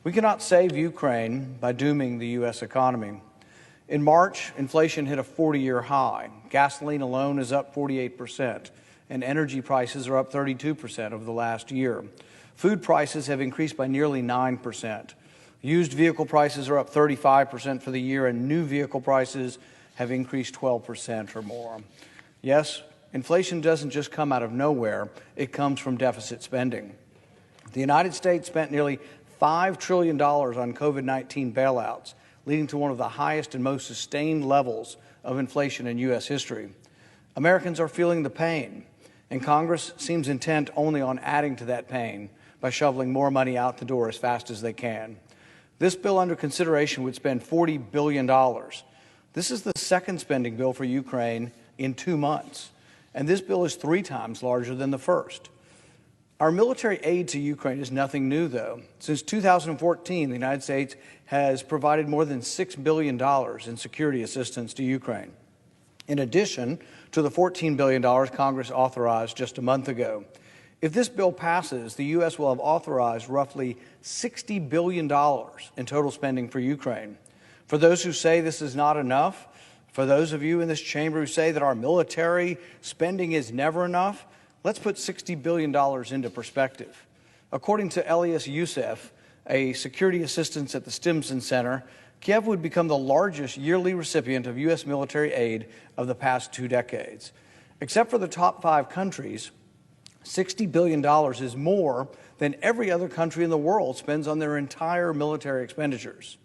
We cannot save Ukraine by dooming the U.S. economy. In March, inflation hit a 40-year high. Gasoline alone is up 48%, and energy prices are up 32% over the last year. Food prices have increased by nearly 9%. Used vehicle prices are up 35% for the year, and new vehicle prices have increased 12% or more. Yes, inflation doesn't just come out of nowhere. It comes from deficit spending. The United States spent nearly $5 trillion on COVID-19 bailouts, leading to one of the highest and most sustained levels of inflation in U.S. history. Americans are feeling the pain, and Congress seems intent only on adding to that pain by shoveling more money out the door as fast as they can. This bill under consideration would spend $40 billion. This is the second spending bill for Ukraine in 2 months, and this bill is 3 times larger than the first. Our military aid to Ukraine is nothing new, though. Since 2014, the United States has provided more than $6 billion in security assistance to Ukraine, in addition to the $14 billion Congress authorized just a month ago. If this bill passes, the U.S. will have authorized roughly $60 billion in total spending for Ukraine. For those who say this is not enough, for those of you in this chamber who say that our military spending is never enough, let's put $60 billion into perspective. According to Elias Youssef, a security assistant at the Stimson Center, Kiev would become the largest yearly recipient of U.S. military aid of the past 2 decades. Except for the top 5 countries, $60 billion is more than every other country in the world spends on their entire military expenditures.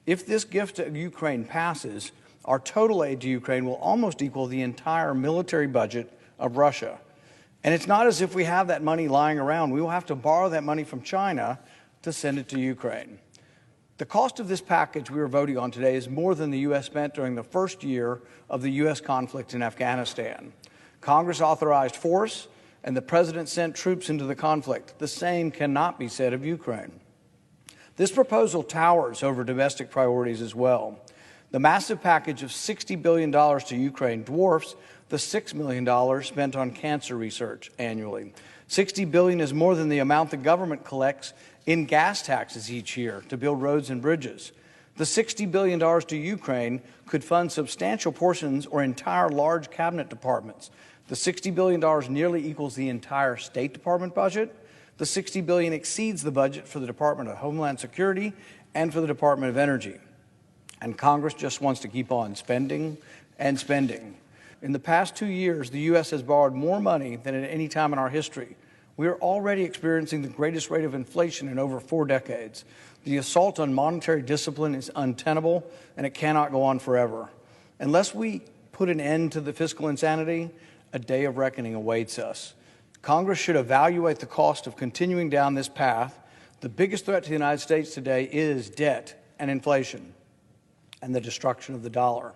If this gift to Ukraine passes, our total aid to Ukraine will almost equal the entire military budget of Russia. And it's not as if we have that money lying around. We will have to borrow that money from China to send it to Ukraine. The cost of this package we are voting on today is more than the U.S. spent during the first year of the U.S. conflict in Afghanistan. Congress authorized force, and the president sent troops into the conflict. The same cannot be said of Ukraine. This proposal towers over domestic priorities as well. The massive package of $60 billion to Ukraine dwarfs the $6 million spent on cancer research annually. $60 billion is more than the amount the government collects in gas taxes each year to build roads and bridges. The $60 billion to Ukraine could fund substantial portions or entire large cabinet departments. The $60 billion nearly equals the entire State Department budget. The $60 billion exceeds the budget for the Department of Homeland Security and for the Department of Energy. And Congress just wants to keep on spending and spending. In the past 2 years, the U.S. has borrowed more money than at any time in our history. We are already experiencing the greatest rate of inflation in over 4 decades. The assault on monetary discipline is untenable, and it cannot go on forever. Unless we put an end to the fiscal insanity, a day of reckoning awaits us. Congress should evaluate the cost of continuing down this path. The biggest threat to the United States today is debt and inflation and the destruction of the dollar.